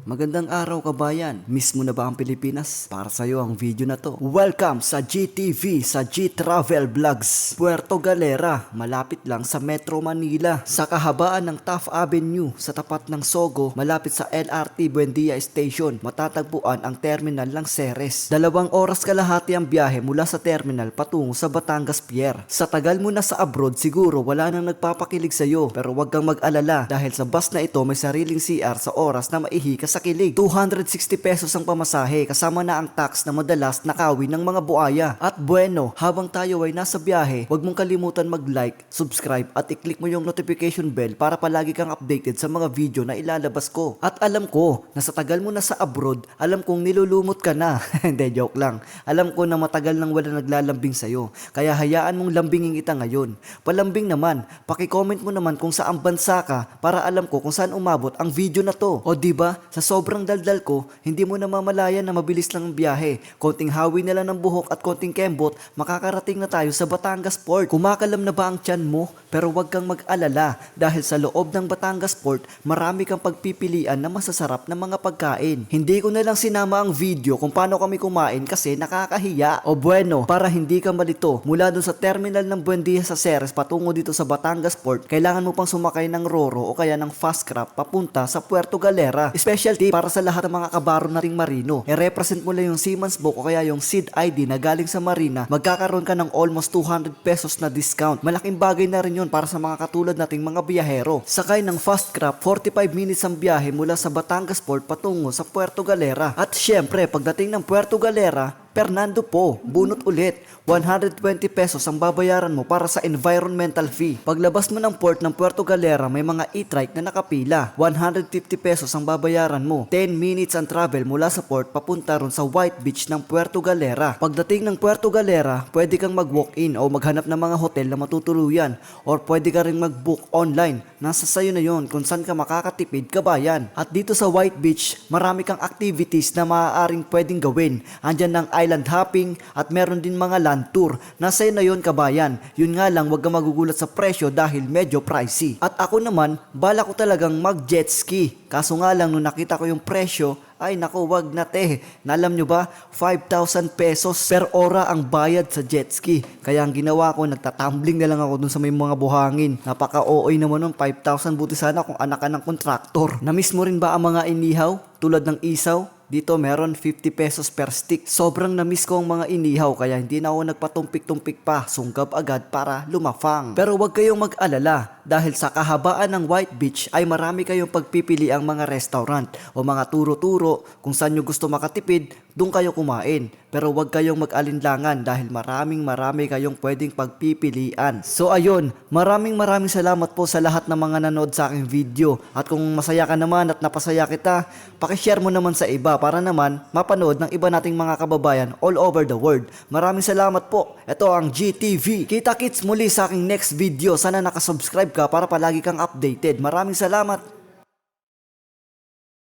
Magandang araw kabayan. Miss mo na ba ang Pilipinas? Para sa'yo ang video na to. Welcome sa GTV, sa G Travel Vlogs. Puerto Galera, malapit lang sa Metro Manila. Sa kahabaan ng Taft Avenue, sa tapat ng Sogo, malapit sa LRT Buendia Station, matatagpuan ang terminal ng Ceres. 2 oras kalahati ang biyahe mula sa terminal patungo sa Batangas Pier. Sa tagal mo na sa abroad, siguro wala nang nagpapakilig sa'yo. Pero wag kang mag-alala dahil sa bus na ito may sariling CR sa oras na maihi ka sa kilig. 260 pesos ang pamasahe kasama na ang tax na madalas nakawin ng mga buaya. At bueno, habang tayo ay nasa biyahe, huwag mong kalimutan mag-like, subscribe at i-click mo yung notification bell para palagi kang updated sa mga video na ilalabas ko. At alam ko na sa tagal mo na sa abroad, alam kong nilulumot ka na. Hindi, joke lang. Alam ko na matagal nang wala naglalambing sa'yo. Kaya hayaan mong lambingin kita ngayon. Palambing naman, paki-comment mo naman kung saan bansa ka para alam ko kung saan umabot ang video na to. O diba, sa sobrang daldal ko, hindi mo namamalayan na mabilis lang ang biyahe. Konting hawi na lang ng buhok at konting kembot, makakarating na tayo sa Batangas Port. Kumakalam na ba ang tiyan mo? Pero wag kang mag-alala dahil sa loob ng Batangas Port, marami kang pagpipilian na masasarap na mga pagkain. Hindi ko na lang sinama ang video kung paano kami kumain kasi nakakahiya. O bueno, para hindi ka malito, mula dun sa terminal ng Buendia sa Ceres patungo dito sa Batangas Port, kailangan mo pang sumakay ng Roro o kaya ng Fast Craft papunta sa Puerto Galera. Special tip para sa lahat ng mga kabaro nating marino. I-represent mo lang yung Seaman's Book o kaya yung SEED ID na galing sa marina, magkakaroon ka ng almost 200 pesos na discount. Malaking bagay na rin yun para sa mga katulad nating mga biyahero. Sakay ng Fast Craft, 45 minutes ang biyahe mula sa Batangas Port patungo sa Puerto Galera. At syempre, pagdating ng Puerto Galera, Fernando po, bunot ulit. 120 pesos ang babayaran mo para sa environmental fee. Paglabas mo ng port ng Puerto Galera, may mga e-trike na nakapila. 150 pesos ang babayaran mo. 10 minutes ang travel mula sa port papunta ron sa White Beach ng Puerto Galera. Pagdating ng Puerto Galera, pwede kang mag-walk-in o maghanap ng mga hotel na matutuluyan. Or pwede ka rin mag-book online. Nasa sayo na yon kung saan ka makakatipid, kabayan. At dito sa White Beach, marami kang activities na maaaring pwedeng gawin. Andyan ng island hopping at meron din mga land tour. Nasa na yon, kabayan. Yun nga lang, wag kang magugulat sa presyo dahil medyo pricey. At ako naman, bala ko talagang mag jet ski. Kaso nga lang nung nakita ko yung presyo, ay naku, wag na te. Nalam nyo ba, 5,000 pesos per ora ang bayad sa jet ski. Kaya ang ginawa ko, nagtatumbling na lang ako dun sa may mga buhangin. Napaka-OA naman nun, 5,000. Buti sana kung anak ka ng kontraktor. Na-miss mo rin ba ang mga inihaw? Tulad ng isaw? Dito meron 50 pesos per stick. Sobrang na-miss ko ang mga inihaw kaya hindi na ako nagpatumpik-tumpik pa. Sunggab agad para lumafang. Pero wag kayong mag-alala dahil sa kahabaan ng White Beach ay marami kayong pagpipili ang mga restaurant o mga turo-turo kung saan nyo gusto makatipid, doon kayo kumain. Pero wag kayong mag-alinlangan dahil marami kayong pwedeng pagpipilian. So ayun, maraming salamat po sa lahat ng mga nanood sa aking video. At kung masaya ka naman at napasaya kita, pakishare mo naman sa iba para naman mapanood ng iba nating mga kababayan all over the world. Maraming salamat po. Ito ang GTV. Kita kits muli sa aking next video. Sana nakasubscribe ka para palagi kang updated. Maraming salamat.